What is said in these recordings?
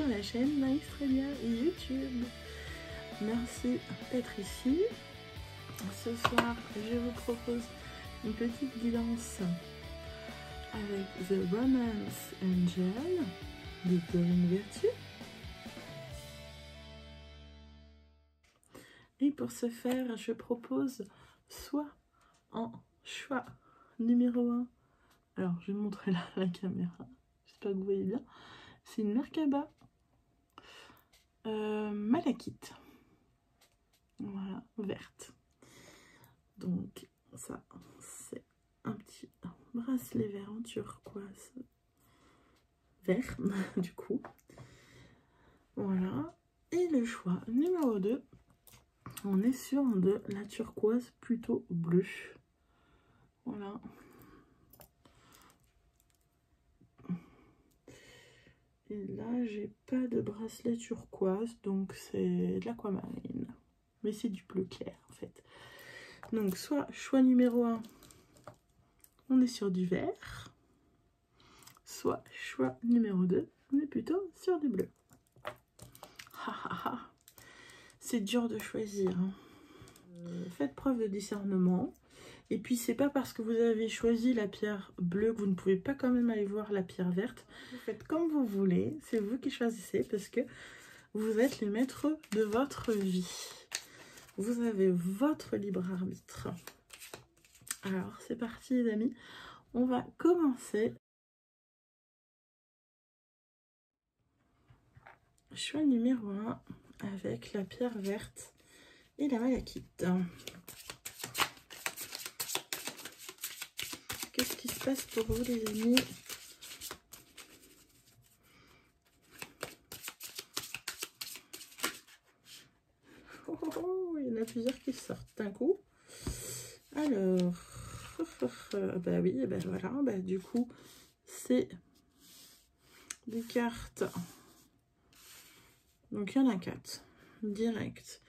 sur la chaîne Maestrelia YouTube. Merci d'être ici. Ce soir, je vous propose une petite guidance avec The Romance Angel de Doreen Virtue. Et pour ce faire, je propose soit en choix numéro 1. Alors, je vais montrer là la caméra. J'espère que vous voyez bien. C'est une Merkaba malachite. Voilà, verte. Donc, ça, c'est un petit bracelet vert en turquoise. Vert, du coup. Voilà. Et le choix numéro 2. On est sur de la turquoise plutôt bleue. Voilà. Et là, j'ai pas de bracelet turquoise, donc c'est de l'aquamarine. Mais c'est du bleu clair, en fait. Donc, soit choix numéro 1, on est sur du vert. Soit choix numéro 2, on est plutôt sur du bleu. C'est dur de choisir. Hein. Faites preuve de discernement. Et puis, c'est pas parce que vous avez choisi la pierre bleue que vous ne pouvez pas quand même aller voir la pierre verte. Vous faites comme vous voulez. C'est vous qui choisissez parce que vous êtes les maîtres de votre vie. Vous avez votre libre arbitre. Alors, c'est parti, les amis. On va commencer. Choix numéro 1 avec la pierre verte et la malachite. Qu'est-ce qui se passe pour vous, les amis? Oh, il y en a plusieurs qui sortent d'un coup. Alors, bah oui, bah voilà, bah du coup, c'est des cartes. Donc, il y en a 4, direct.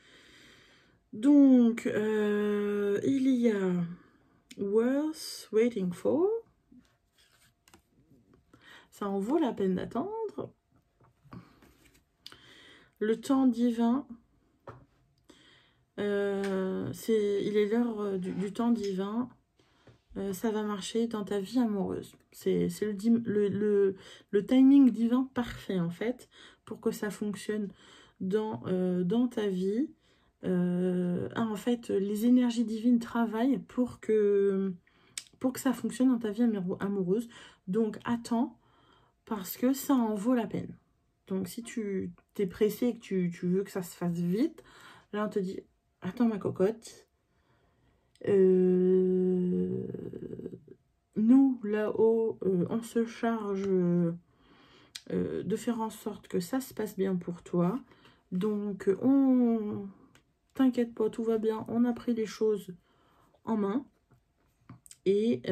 Donc, il y a Worth Waiting For. Ça en vaut la peine d'attendre. Le temps divin. Il est l'heure du temps divin. Ça va marcher dans ta vie amoureuse. C'est le timing divin parfait, en fait, pour que ça fonctionne dans ta vie. En fait, les énergies divines travaillent pour que ça fonctionne dans ta vie amoureuse. Donc, attends, parce que ça en vaut la peine. Donc, si tu t'es pressé et que tu veux que ça se fasse vite, là, on te dit, attends ma cocotte. Nous, là-haut, on se charge de faire en sorte que ça se passe bien pour toi. Donc, t'inquiète pas, tout va bien. On a pris les choses en main. Et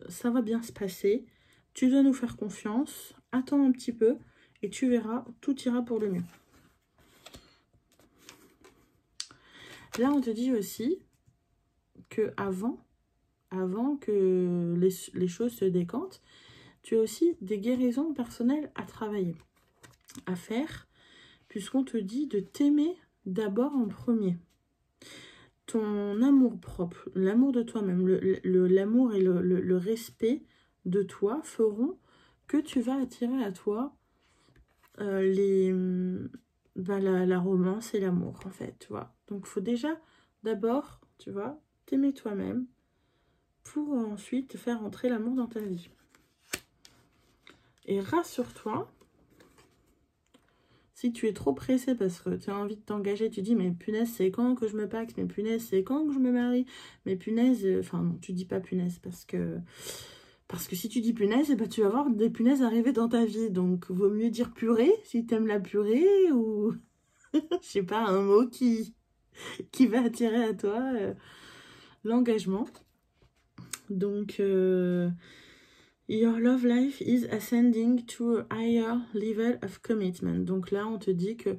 ça va bien se passer. Tu dois nous faire confiance. Attends un petit peu. Et tu verras, tout ira pour le mieux. Là, on te dit aussi que avant que les choses se décantent, tu as aussi des guérisons personnelles à travailler, à faire, puisqu'on te dit de t'aimer d'abord en premier. Ton amour propre, l'amour de toi-même, l'amour et le respect de toi feront que tu vas attirer à toi la romance et l'amour, en fait, tu vois. Donc, il faut déjà, d'abord, tu vois, t'aimer toi-même pour ensuite faire entrer l'amour dans ta vie. Et rassure-toi, si tu es trop pressé parce que tu as envie de t'engager, tu dis, mais punaise, c'est quand que je me paxe? Mais punaise, c'est quand que je me marie? Mais punaise, enfin, non, tu dis pas punaise parce que si tu dis punaise, eh ben, tu vas avoir des punaises arriver dans ta vie. Donc, vaut mieux dire purée, si tu aimes la purée, ou je sais pas, un mot qui va attirer à toi l'engagement. Donc, your love life is ascending to a higher level of commitment. Donc là, on te dit que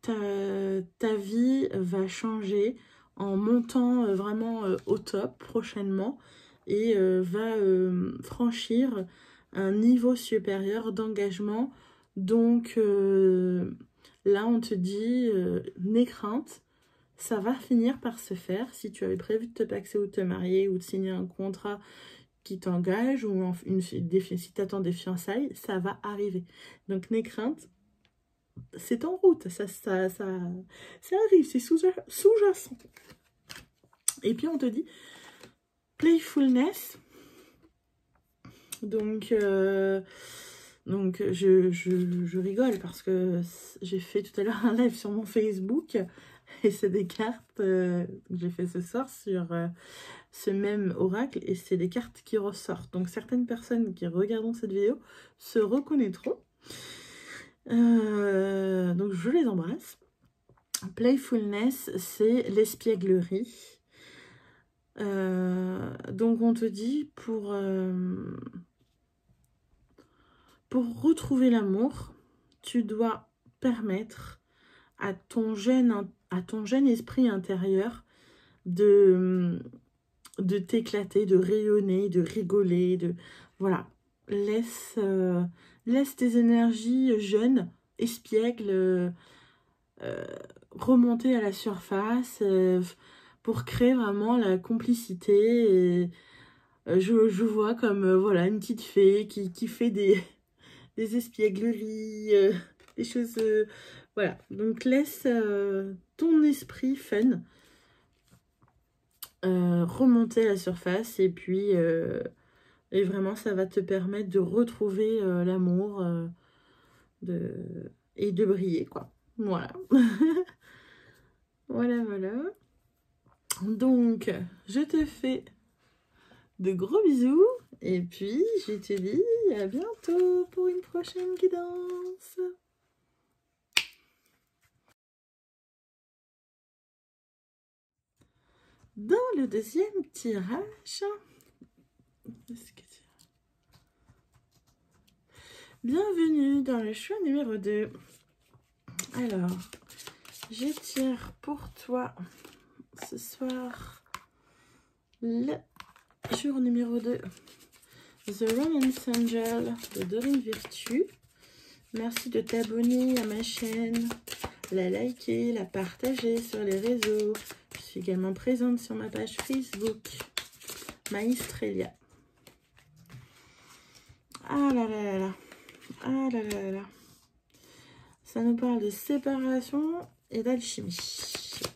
ta vie va changer en montant vraiment au top prochainement et va franchir un niveau supérieur d'engagement Donc, là, on te dit, n'aie crainte, ça va finir par se faire. Si tu avais prévu de te paxer ou de te marier ou de signer un contrat qui t'engage ou si tu attends des fiançailles, ça va arriver. Donc, n'aie crainte, c'est en route, ça arrive, c'est sous-jacent. Et puis, on te dit, playfulness, donc je rigole parce que j'ai fait tout à l'heure un live sur mon Facebook et c'est des cartes que j'ai fait ce soir sur ce même oracle et c'est des cartes qui ressortent. Donc certaines personnes qui regarderont cette vidéo se reconnaîtront. Donc je les embrasse. Playfulness, c'est l'espièglerie. Donc on te dit pour retrouver l'amour, tu dois permettre à ton jeune esprit intérieur de t'éclater, de rayonner, de rigoler, voilà. Laisse tes énergies jeunes, espiègles, remonter à la surface pour créer vraiment la complicité. Et, je vois comme voilà une petite fée qui fait des espiègleries, des choses... voilà, donc laisse ton esprit fun remonter à la surface et puis et vraiment ça va te permettre de retrouver l'amour et de briller quoi. Voilà. Voilà. Donc je te fais de gros bisous et puis je te dis à bientôt pour une prochaine guidance. Dans le deuxième tirage, bienvenue dans le choix numéro 2. Alors, je tire pour toi ce soir le jour numéro 2, The Romance Angel de Dorine Virtue. Merci de t'abonner à ma chaîne, la liker, la partager sur les réseaux. Je suis également présente sur ma page Facebook, Maïstrelia. Ah là là là là. Ah là là là. Ça nous parle de séparation et d'alchimie.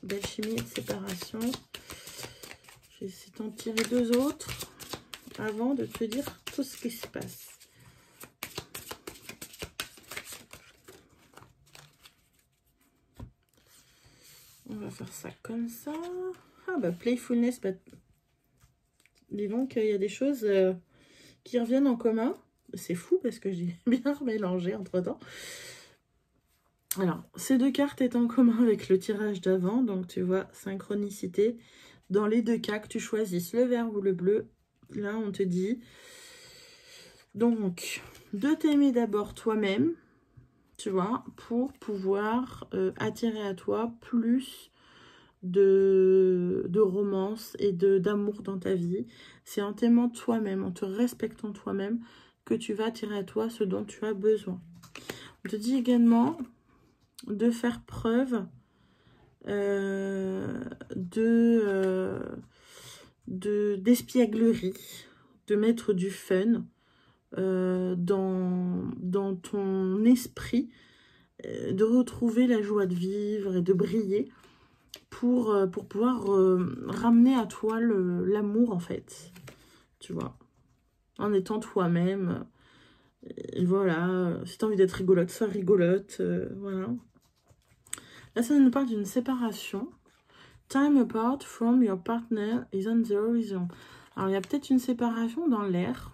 D'alchimie et de séparation. Je vais essayer d'en tirer deux autres avant de te dire tout ce qui se passe. On va faire ça comme ça. Ah bah playfulness, bah, dis donc il y a des choses qui reviennent en commun. C'est fou parce que j'ai bien mélangé entre temps. Alors, ces deux cartes est en commun avec le tirage d'avant. Donc tu vois, synchronicité. Dans les deux cas, que tu choisisses le vert ou le bleu, là on te dit donc de t'aimer d'abord toi-même, tu vois, pour pouvoir attirer à toi plus de romance et d'amour dans ta vie. C'est en t'aimant toi-même, en te respectant toi-même que tu vas attirer à toi ce dont tu as besoin. On te dit également de faire preuve d'espièglerie, de mettre du fun dans ton esprit, de retrouver la joie de vivre et de briller pour pouvoir ramener à toi l'amour en fait, tu vois, en étant toi-même. Voilà, si tu as envie d'être rigolote, sois rigolote, voilà. Là, ça nous parle d'une séparation. Time apart from your partner is on the horizon. Alors, il y a peut-être une séparation dans l'air.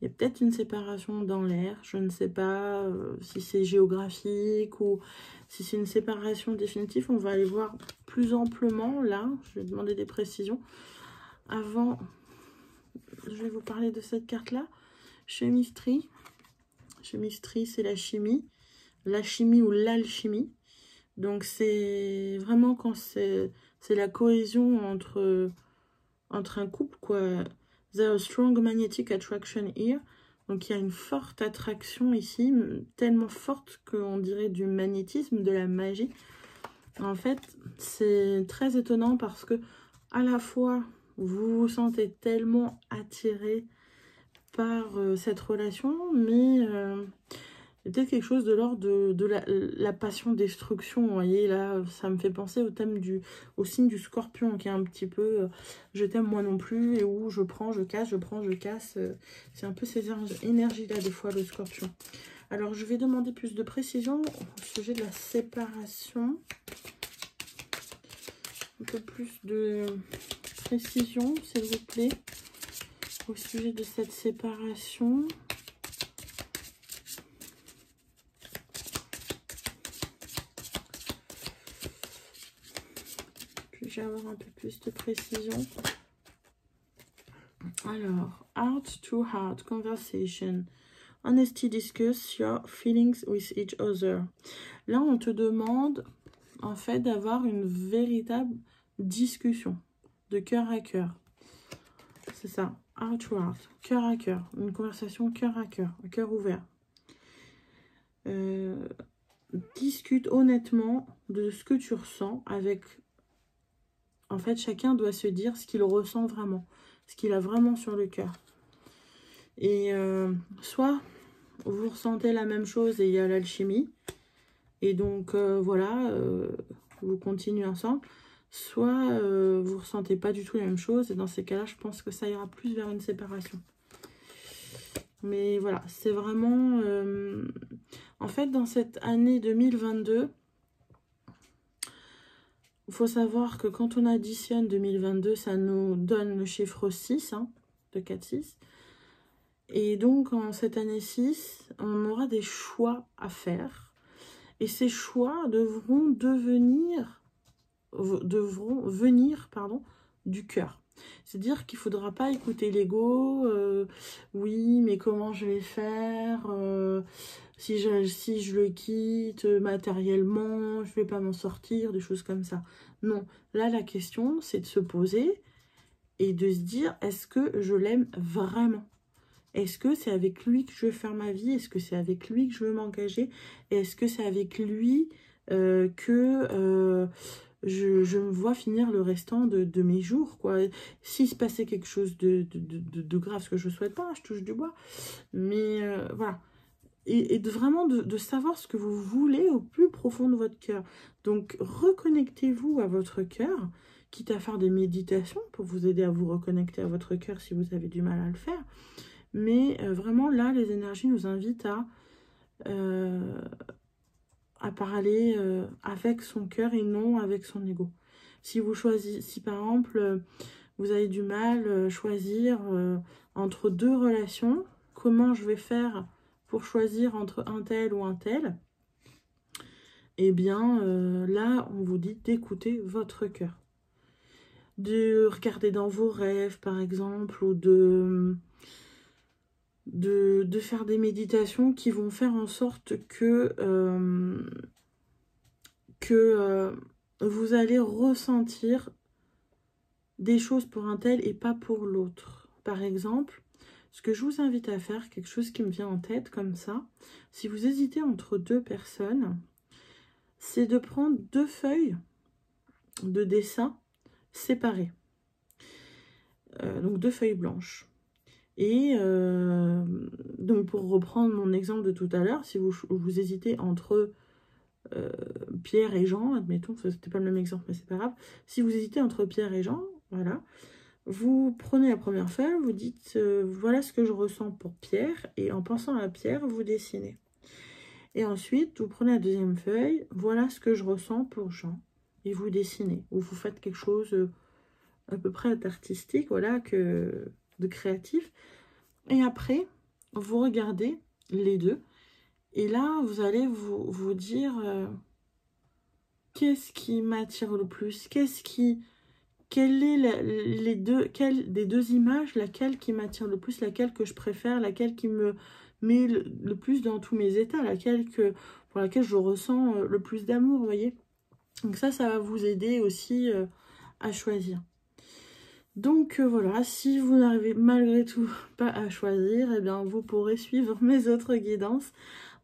Il y a peut-être une séparation dans l'air. Je ne sais pas si c'est géographique ou si c'est une séparation définitive. On va aller voir plus amplement là. Je vais demander des précisions. Avant, je vais vous parler de cette carte-là. Chemistry. Chemistry, c'est la chimie. La chimie ou l'alchimie. Donc, c'est vraiment quand c'est la cohésion entre un couple, quoi. There's a strong magnetic attraction here. Donc il y a une forte attraction ici, tellement forte qu'on dirait du magnétisme, de la magie. En fait, c'est très étonnant parce que à la fois, vous vous sentez tellement attiré par cette relation, mais il y a peut-être quelque chose de l'ordre de la passion destruction. Vous voyez, là, ça me fait penser au thème au signe du scorpion, qui est un petit peu je t'aime moi non plus, et où je prends, je casse, je prends, je casse. C'est un peu ces énergies-là, des fois, le scorpion. Alors, je vais demander plus de précision au sujet de la séparation. Un peu plus de précision, s'il vous plaît, au sujet de cette séparation. Puis-je avoir un peu plus de précision? Alors, heart to heart conversation. Honesty, discuss your feelings with each other. Là, on te demande, en fait, d'avoir une véritable discussion de cœur à cœur. C'est ça, heart to heart, cœur à cœur. Une conversation cœur à cœur ouvert. Discute honnêtement de ce que tu ressens avec... En fait, chacun doit se dire ce qu'il ressent vraiment, ce qu'il a vraiment sur le cœur. Et soit vous ressentez la même chose et il y a l'alchimie, et donc voilà, vous continuez ensemble. Soit vous ressentez pas du tout la même chose, et dans ces cas-là, je pense que ça ira plus vers une séparation. Mais voilà, c'est vraiment... en fait, dans cette année 2022, il faut savoir que quand on additionne 2022, ça nous donne le chiffre 6, hein, de 4-6. Et donc, en cette année 6, on aura des choix à faire. Et ces choix devront venir du cœur. C'est-à-dire qu'il ne faudra pas écouter l'ego. Oui, mais comment je vais faire si je le quitte matériellement, je ne vais pas m'en sortir, des choses comme ça. Non, là, la question, c'est de se poser et de se dire, est-ce que je l'aime vraiment ? Est-ce que c'est avec lui que je veux faire ma vie? Est-ce que c'est avec lui que je veux m'engager? Est-ce que c'est avec lui que je me vois finir le restant de mes jours, quoi? S'il se passait quelque chose de grave, ce que je ne souhaite pas, je touche du bois. Mais voilà. Et vraiment de savoir ce que vous voulez au plus profond de votre cœur. Donc, reconnectez-vous à votre cœur, quitte à faire des méditations pour vous aider à vous reconnecter à votre cœur si vous avez du mal à le faire. Mais vraiment, là, les énergies nous invitent à parler avec son cœur et non avec son ego. Si vous choisissez, si par exemple, vous avez du mal à choisir entre deux relations, comment je vais faire pour choisir entre un tel ou un tel? Eh bien, là, on vous dit d'écouter votre cœur. De regarder dans vos rêves, par exemple, ou de faire des méditations qui vont faire en sorte que vous allez ressentir des choses pour un tel et pas pour l'autre. Par exemple, ce que je vous invite à faire, quelque chose qui me vient en tête comme ça, si vous hésitez entre deux personnes, c'est de prendre deux feuilles de dessin séparées. Donc deux feuilles blanches. Et donc pour reprendre mon exemple de tout à l'heure, si vous hésitez entre Pierre et Jean, admettons, c'était pas le même exemple, mais c'est pas grave. Si vous hésitez entre Pierre et Jean, voilà, vous prenez la première feuille, vous dites voilà ce que je ressens pour Pierre, et en pensant à Pierre, vous dessinez. Et ensuite, vous prenez la deuxième feuille, voilà ce que je ressens pour Jean, et vous dessinez. Ou vous faites quelque chose à peu près d'artistique, voilà, de créatif. Et après, vous regardez les deux. Et là, vous allez vous dire qu'est-ce qui m'attire le plus? Quelle est quelle des deux images, laquelle qui m'attire le plus, laquelle que je préfère, laquelle qui me met le plus dans tous mes états, pour laquelle je ressens le plus d'amour, vous voyez? Donc ça va vous aider aussi à choisir. Donc voilà, si vous n'arrivez malgré tout pas à choisir, eh bien vous pourrez suivre mes autres guidances.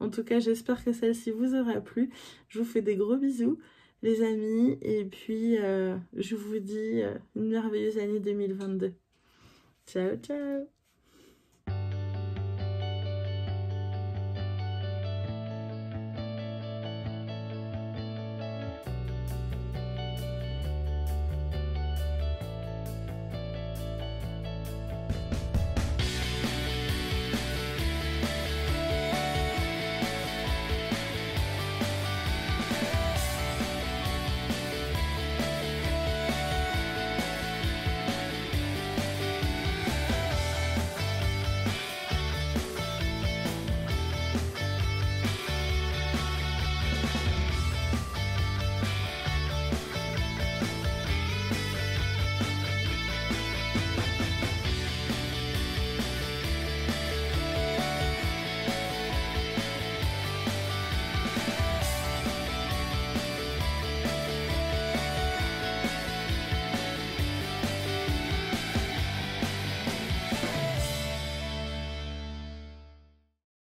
En tout cas, j'espère que celle-ci vous aura plu. Je vous fais des gros bisous, les amis. Et puis, je vous dis une merveilleuse année 2022. Ciao, ciao!